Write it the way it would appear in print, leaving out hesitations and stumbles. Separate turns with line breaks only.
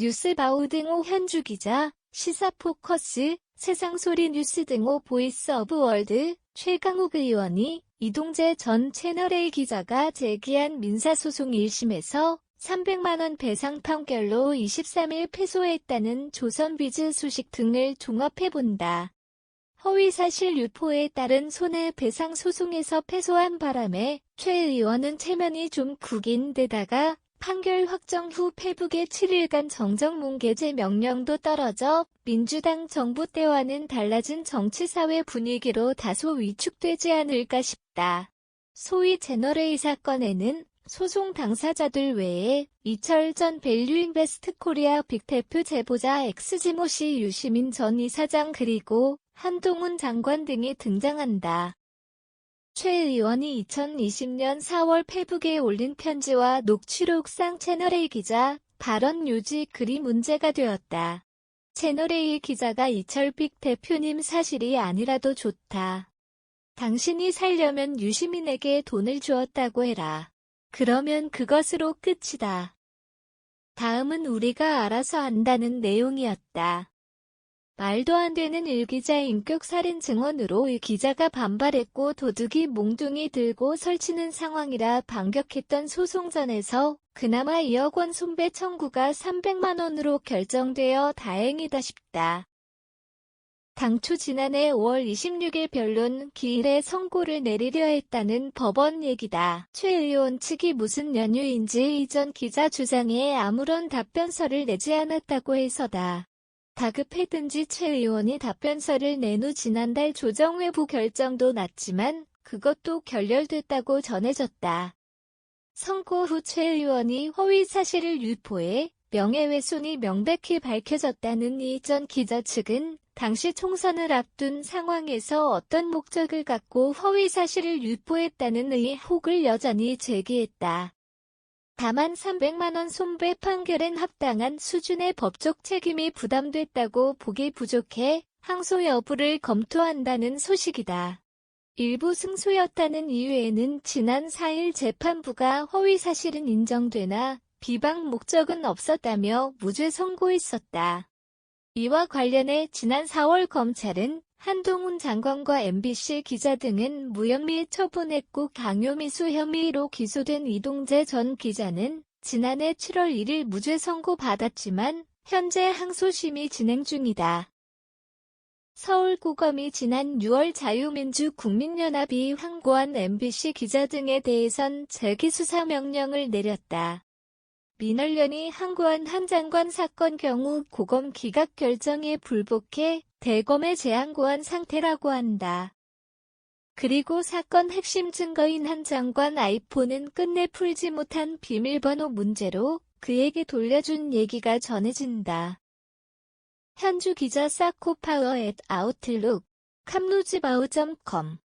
뉴스바우 등호 현주 기자, 시사포커스, 세상소리 뉴스 등호 보이스 오브 월드, 최강욱 의원이 이동재 전 채널A 기자가 제기한 민사소송 1심에서 300만 원 배상 판결로 23일 패소했다는 조선비즈 소식 등을 종합해본다. 허위사실 유포에 따른 손해배상 소송에서 패소한 바람에 최 의원은 체면이 좀 구긴 데다가 판결 확정 후 페북에 7일간 정정뭉개제 명령도 떨어져 민주당 정부 때와는 달라진 정치사회 분위기로 다소 위축되지 않을까 싶다. 소위 채널A 사건에는 소송 당사자들 외에 이철 전 밸류인베스트 코리아 빅테프 제보자 엑스지모 씨 유시민 전 이사장 그리고 한동훈 장관 등이 등장한다. 최 의원이 2020년 4월 페북에 올린 편지와 녹취록상 채널A 기자 발언 유지 글이 문제가 되었다. 채널A 기자가 이철 빅 대표님 사실이 아니라도 좋다. 당신이 살려면 유시민에게 돈을 주었다고 해라. 그러면 그것으로 끝이다. 다음은 우리가 알아서 한다는 내용이었다. 말도 안 되는 일기자 인격살인 증언으로 이 기자가 반발했고 도둑이 몽둥이 들고 설치는 상황이라 반격했던 소송전에서 그나마 2억 원 손배 청구가 300만 원으로 결정되어 다행이다 싶다. 당초 지난해 5월 26일 변론 기일에 선고를 내리려 했다는 법원 얘기다. 최 의원 측이 무슨 연유인지 이전 기자 주장에 아무런 답변서를 내지 않았다고 해서다. 다급했든지 최 의원이 답변서를 낸 후 지난달 조정회부 결정도 났지만 그것도 결렬됐다고 전해졌다. 선고 후 최 의원이 허위 사실을 유포해 명예훼손이 명백히 밝혀졌다는 이 전 기자 측은 당시 총선을 앞둔 상황에서 어떤 목적을 갖고 허위 사실을 유포했다는 의혹을 여전히 제기했다. 다만 300만 원 손배 판결엔 합당한 수준의 법적 책임이 부담됐다고 보기 부족해 항소 여부를 검토한다는 소식이다. 일부 승소였다는 이유에는 지난 4일 재판부가 허위 사실은 인정되나 비방 목적은 없었다며 무죄 선고했었다. 이와 관련해 지난 4월 검찰은 한동훈 장관과 MBC 기자 등은 무혐의 처분했고 강요미수 혐의로 기소된 이동재 전 기자는 지난해 7월 1일 무죄 선고받았지만 현재 항소심의 진행 중이다. 서울고검이 지난 6월 자유민주국민연합이 항고한 MBC 기자 등에 대해선 재기수사 명령을 내렸다. 민원련이 항고한 한 장관 사건 경우 고검 기각 결정에 불복해 대검에 재항고한 상태라고 한다. 그리고 사건 핵심 증거인 한 장관 아이폰은 끝내 풀지 못한 비밀번호 문제로 그에게 돌려준 얘기가 전해진다. 현주 기자 사코파워 @아웃룩, 캄루즈바우.com